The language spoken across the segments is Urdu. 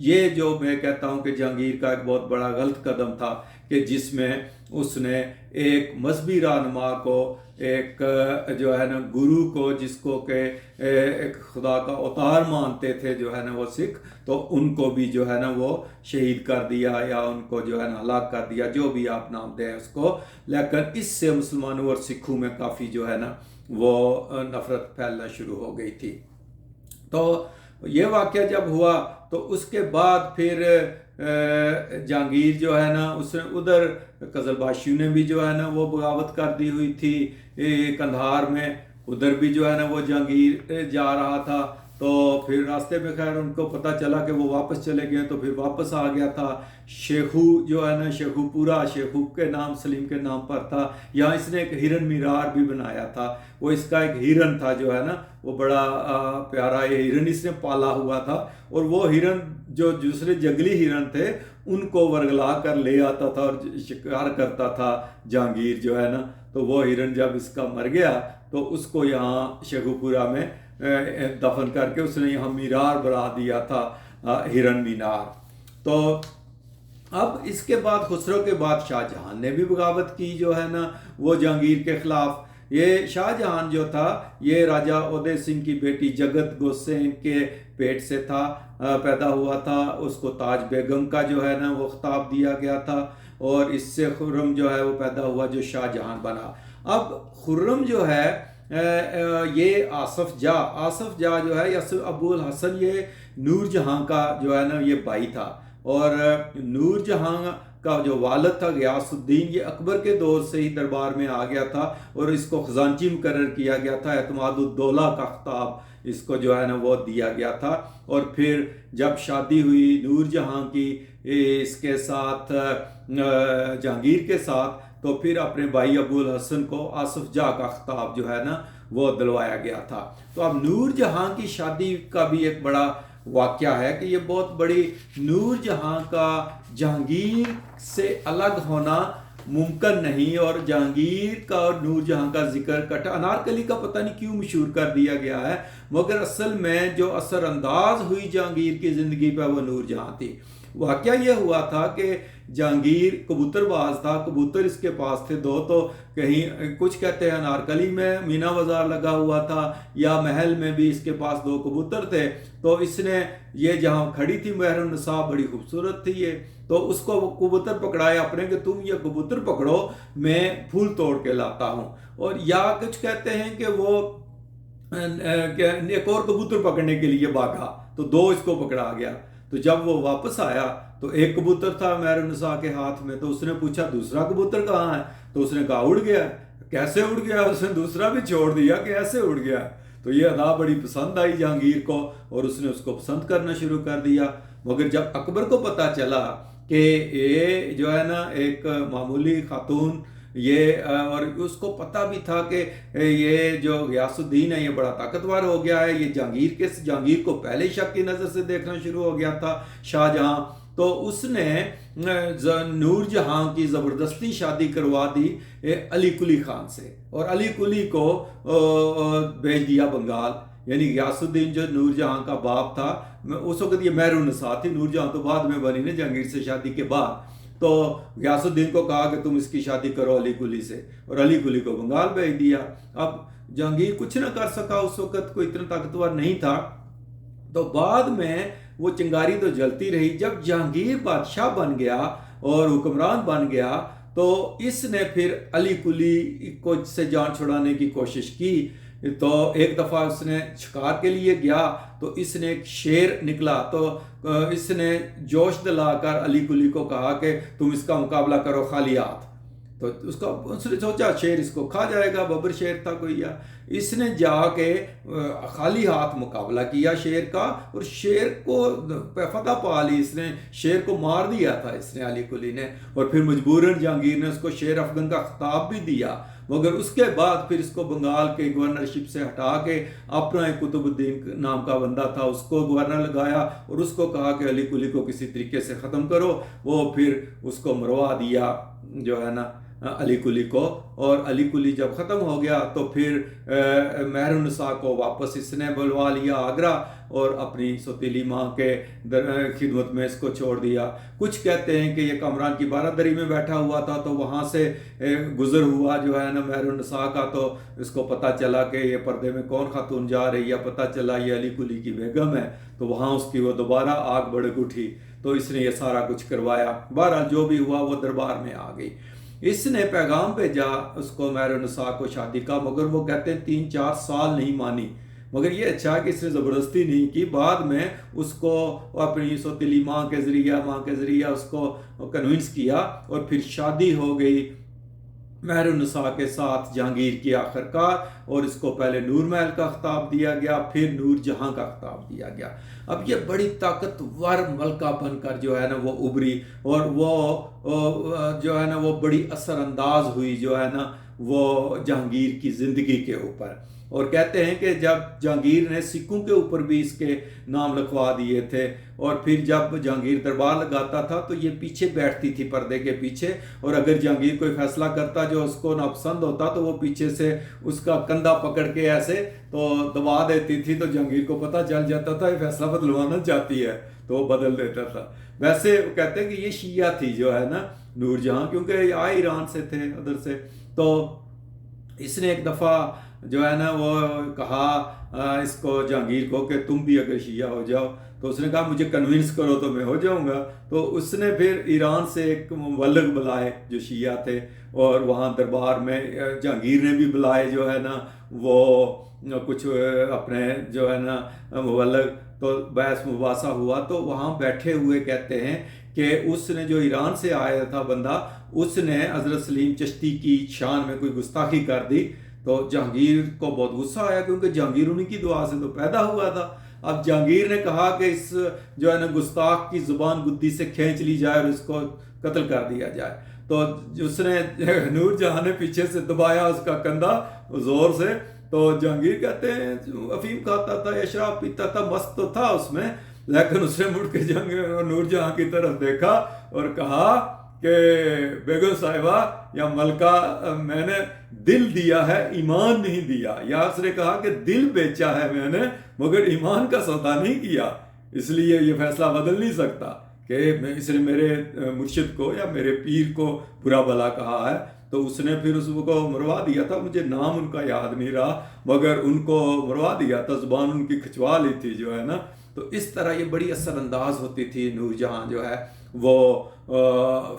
یہ جو میں کہتا ہوں کہ جہانگیر کا ایک بہت بڑا غلط قدم تھا کہ جس میں اس نے ایک مذہبی رہنما کو، ایک جو ہے نا گرو کو، جس کو کہ ایک خدا کا اوتار مانتے تھے جو ہے نا وہ سکھ، تو ان کو بھی جو ہے نا وہ شہید کر دیا یا ان کو جو ہے نا ہلاک کر دیا، جو بھی آپ نام دیں اس کو۔ لیکن اس سے مسلمانوں اور سکھوں میں کافی جو ہے نا وہ نفرت پھیلنا شروع ہو گئی تھی۔ تو یہ واقعہ جب ہوا تو اس کے بعد پھر جہانگیر جو ہے نا اس نے ادھر قزلباشیوں نے بھی جو ہے نا وہ بغاوت کر دی ہوئی تھی قندھار میں، ادھر بھی جو ہے نا وہ جہانگیر جا رہا تھا، تو پھر راستے میں خیر ان کو پتہ چلا کہ وہ واپس چلے گئے، تو پھر واپس آ گیا تھا۔ شیخو جو ہے نا، شیخو پورا شیخو کے نام سلیم کے نام پر تھا، یہاں اس نے ایک ہرن میرار بھی بنایا تھا، وہ اس کا ایک ہرن تھا جو ہے نا وہ بڑا پیارا یہ ہرن اس نے پالا ہوا تھا، اور وہ ہرن جو دوسرے جنگلی ہرن تھے ان کو ورگلا کر لے آتا تھا اور شکار کرتا تھا جہانگیر جو ہے نا۔ تو وہ ہرن جب اس کا مر گیا تو اس کو یہاں شیخو پورا میں دفن کر کے اس نے یہاں مینار بنا دیا تھا، ہرن مینار۔ تو اب اس کے بعد خسرو کے بعد شاہ جہاں نے بھی بغاوت کی جو ہے نا وہ جہانگیر کے خلاف۔ یہ شاہ جہاں جو تھا یہ راجہ اودے سنگھ کی بیٹی جگت گوسین کے پیٹ سے تھا، پیدا ہوا تھا، اس کو تاج بیگم کا جو ہے نا وہ خطاب دیا گیا تھا، اور اس سے خرم جو ہے وہ پیدا ہوا جو شاہ جہاں بنا۔ اب خرم جو ہے یہ آصف جاہ جو ہے یاسر ابو الحسن یہ نور جہاں کا جو ہے نا یہ بھائی تھا، اور نور جہاں کا جو والد تھا غیاث الدین یہ اکبر کے دور سے ہی دربار میں آ گیا تھا، اور اس کو خزانچی مقرر کیا گیا تھا، اعتماد الدولہ کا خطاب اس کو جو ہے نا وہ دیا گیا تھا۔ اور پھر جب شادی ہوئی نور جہاں کی اس کے ساتھ جہانگیر کے ساتھ، تو پھر اپنے بھائی ابو الحسن کو آصف جاہ کا خطاب جو ہے نا وہ دلوایا گیا تھا۔ تو اب نور جہاں کی شادی کا بھی ایک بڑا واقعہ ہے کہ یہ بہت بڑی، نور جہاں کا جہانگیر سے الگ ہونا ممکن نہیں، اور جہانگیر کا اور نور جہاں کا ذکر انارکلی کا پتہ نہیں کیوں مشہور کر دیا گیا ہے، مگر اصل میں جو اثر انداز ہوئی جہانگیر کی زندگی پہ وہ نور جہاں تھی۔ واقعہ یہ ہوا تھا کہ جہانگیر کبوتر باز تھا، کبوتر اس کے پاس تھے دو، تو کہیں کچھ کہتے ہیں انارکلی میں مینا بازار لگا ہوا تھا یا محل میں بھی اس کے پاس دو کبوتر تھے، تو اس نے یہ جہاں کھڑی تھی مہر النساء بڑی خوبصورت تھی یہ، تو اس کو کبوتر پکڑائے اپنے کہ تم یہ کبوتر پکڑو میں پھول توڑ کے لاتا ہوں، اور یا کچھ کہتے ہیں کہ وہ ایک اور کبوتر پکڑنے کے لیے بھاگا تو دو اس کو پکڑا گیا۔ تو جب وہ واپس آیا تو ایک کبوتر تھا مہر النساء کے ہاتھ میں، تو اس نے پوچھا دوسرا کبوتر کہاں ہے؟ تو اس نے کہا اڑ گیا۔ کیسے اڑ گیا؟ اس نے دوسرا بھی چھوڑ دیا کہ ایسے اڑ گیا۔ تو یہ ادا بڑی پسند آئی جہانگیر کو، اور اس نے اس کو پسند کرنا شروع کر دیا۔ مگر جب اکبر کو پتہ چلا کہ یہ جو ہے نا ایک معمولی خاتون، یہ اور اس کو پتہ بھی تھا کہ یہ جو غیاث الدین ہے یہ بڑا طاقتور ہو گیا ہے، یہ جہانگیر کو پہلے شک کی نظر سے دیکھنا شروع ہو گیا تھا شاہ جہاں، تو اس نے نور جہاں کی زبردستی شادی کروا دی علی قلی خان سے، اور علی قلی کو بھیج دیا بنگال۔ یعنی غیاث الدین جو نور جہاں کا باپ تھا، اس وقت یہ مہر النساء تھی، نور جہاں تو بعد میں بنی نا جہانگیر سے شادی کے بعد، تو غیاث الدین کو کہا کہ تم اس کی شادی کرو علی قلی سے، اور علی قلی کو بنگال بھیج دیا۔ اب جہانگیر کچھ نہ کر سکا، اس وقت کوئی اتنا طاقتور نہیں تھا، تو بعد میں وہ چنگاری تو جلتی رہی۔ جب جہانگیر بادشاہ بن گیا اور حکمران بن گیا تو اس نے پھر علی قلی کو سے جان چھڑانے کی کوشش کی۔ تو ایک دفعہ اس نے شکار کے لیے گیا تو اس نے ایک شیر نکلا، تو اس نے جوش دلا کر علی قلی کو کہا کہ تم اس کا مقابلہ کرو خالی ہاتھ۔ تو اس نے سوچا شیر اس کو کھا جائے گا، ببر شیر تھا کوئی، یا اس نے جا کے خالی ہاتھ مقابلہ کیا شیر کا، اور شیر کو فتح پا لی، اس نے شیر کو مار دیا تھا اس نے علی قلی نے، اور پھر مجبوراً جہانگیر نے اس کو شیر افغن کا خطاب بھی دیا، مگر اس کے بعد پھر اس کو بنگال کے گورنرشپ سے ہٹا کے اپنا ایک قطب الدین نام کا بندہ تھا اس کو گورنر لگایا، اور اس کو کہا کہ علی قلی کو کسی طریقے سے ختم کرو۔ وہ پھر اس کو مروا دیا جو ہے نا علی کلی کو، اور علی کلی جب ختم ہو گیا تو پھر مہر النساء کو واپس اس نے بلوا لیا آگرہ، اور اپنی سوتیلی ماں کے خدمت میں اس کو چھوڑ دیا۔ کچھ کہتے ہیں کہ یہ کامران کی بارادری میں بیٹھا ہوا تھا تو وہاں سے گزر ہوا جو ہے نا مہر النساء کا، تو اس کو پتہ چلا کہ یہ پردے میں کون خاتون جا رہی ہے، پتہ چلا یہ علی کلی کی بیگم ہے، تو وہاں اس کی وہ دوبارہ آگ بھڑک اٹھی، تو اس نے یہ سارا کچھ کروایا۔ بہرحال جو بھی ہوا وہ دربار میں آ گئی۔ اس نے پیغام بھیجا اس کو مہر النساء کو شادی کا، مگر وہ کہتے ہیں 3-4 سال نہیں مانی، مگر یہ اچھا کہ اس نے زبردستی نہیں کی، بعد میں اس کو اپنی سوتیلی ماں کے ذریعہ اس کو کنونس کیا، اور پھر شادی ہو گئی مہر النساء کے ساتھ جہانگیر کی آخرکار، اور اس کو پہلے نور محل کا خطاب دیا گیا، پھر نور جہاں کا خطاب دیا گیا۔ اب یہ بڑی طاقتور ملکہ بن کر جو ہے نا وہ ابھری، اور وہ جو ہے نا وہ بڑی اثر انداز ہوئی جو ہے نا وہ جہانگیر کی زندگی کے اوپر۔ اور کہتے ہیں کہ جب جہانگیر نے سکوں کے اوپر بھی اس کے نام لکھوا دیے تھے، اور پھر جب جہانگیر دربار لگاتا تھا تو یہ پیچھے بیٹھتی تھی پردے کے پیچھے، اور اگر جہانگیر کوئی فیصلہ کرتا جو اس کو ناپسند ہوتا تو وہ پیچھے سے اس کا کندھا پکڑ کے ایسے تو دبا دیتی تھی، تو جہانگیر کو پتہ چل جاتا تھا یہ فیصلہ بدلوانا چاہتی ہے، تو وہ بدل دیتا تھا۔ ویسے وہ کہتے ہیں کہ یہ شیعہ تھی جو ہے نا نور جہاں، کیونکہ یہ آئے ایران سے تھے ادھر سے، تو اس نے ایک دفعہ جو ہے نا وہ کہا اس کو جہانگیر کو کہ تم بھی اگر شیعہ ہو جاؤ، تو اس نے کہا مجھے کنونس کرو تو میں ہو جاؤں گا۔ تو اس نے پھر ایران سے ایک مبلغ بلائے جو شیعہ تھے، اور وہاں دربار میں جہانگیر نے بھی بلائے جو ہے نا وہ کچھ اپنے جو ہے نا مبلغ، تو بحث مباحثہ ہوا، تو وہاں بیٹھے ہوئے کہتے ہیں کہ اس نے جو ایران سے آیا تھا بندہ، اس نے حضرت سلیم چشتی کی شان میں کوئی گستاخی کر دی، تو جہانگیر کو بہت غصہ آیا، کیونکہ جہانگیر انہی کی دعا سے تو پیدا ہوا تھا۔ اب جہانگیر نے کہا کہ اس جو ہے نا گستاخ کی زبان گدی سے کھینچ لی جائے اور اس کو قتل کر دیا جائے، تو اس نے نور جہاں نے پیچھے سے دبایا اس کا کندھا زور سے، تو جہانگیر کہتے ہیں افیم کھاتا تھا یا شراب پیتا تھا، مست تو تھا اس میں، لیکن اس نے مڑ کے نور جہاں کی طرف دیکھا اور کہا کہ بیگم صاحبہ یا ملکہ، میں نے دل دیا ہے ایمان نہیں دیا، یا اس نے کہا کہ دل بیچا ہے میں نے مگر ایمان کا سودا نہیں کیا، اس لیے یہ فیصلہ بدل نہیں سکتا کہ اس نے میرے مرشد کو یا میرے پیر کو برا بھلا کہا ہے۔ تو اس نے پھر اس کو مروا دیا تھا، مجھے نام ان کا یاد نہیں رہا، مگر ان کو مروا دیا تھا، زبان ان کی کھچوا لی تھی جو ہے نا۔ تو اس طرح یہ بڑی اثر انداز ہوتی تھی نور جہاں جو ہے وہ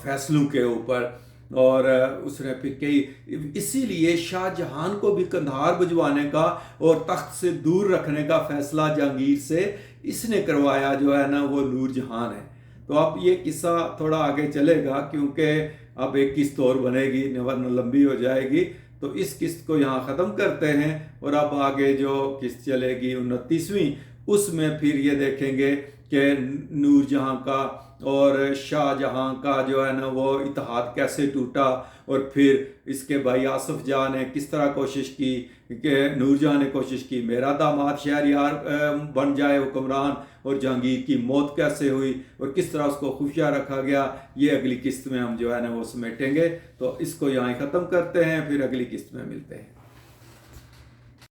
فیصلوں کے اوپر، اور اس نے پھر کئی، اسی لیے شاہ جہان کو بھی قندھار بھجوانے کا اور تخت سے دور رکھنے کا فیصلہ جہانگیر سے اس نے کروایا جو ہے نا وہ نور جہان ہے۔ تو اب یہ قصہ تھوڑا آگے چلے گا، کیونکہ اب ایک قسط اور بنے گی ورنہ لمبی ہو جائے گی، تو اس قسط کو یہاں ختم کرتے ہیں، اور اب آگے جو قسط چلے گی 29ویں، اس میں پھر یہ دیکھیں گے کہ نور جہاں کا اور شاہ جہاں کا جو ہے نا وہ اتحاد کیسے ٹوٹا، اور پھر اس کے بھائی آصف جہاں نے کس طرح کوشش کی کہ نور جہاں نے کوشش کی میرا داماد شہریار بن جائے حکمران، اور جہانگیر کی موت کیسے ہوئی اور کس طرح اس کو خفیہ رکھا گیا، یہ اگلی قسط میں ہم جو ہے نا وہ سمیٹیں گے۔ تو اس کو یہاں ختم کرتے ہیں، پھر اگلی قسط میں ملتے ہیں۔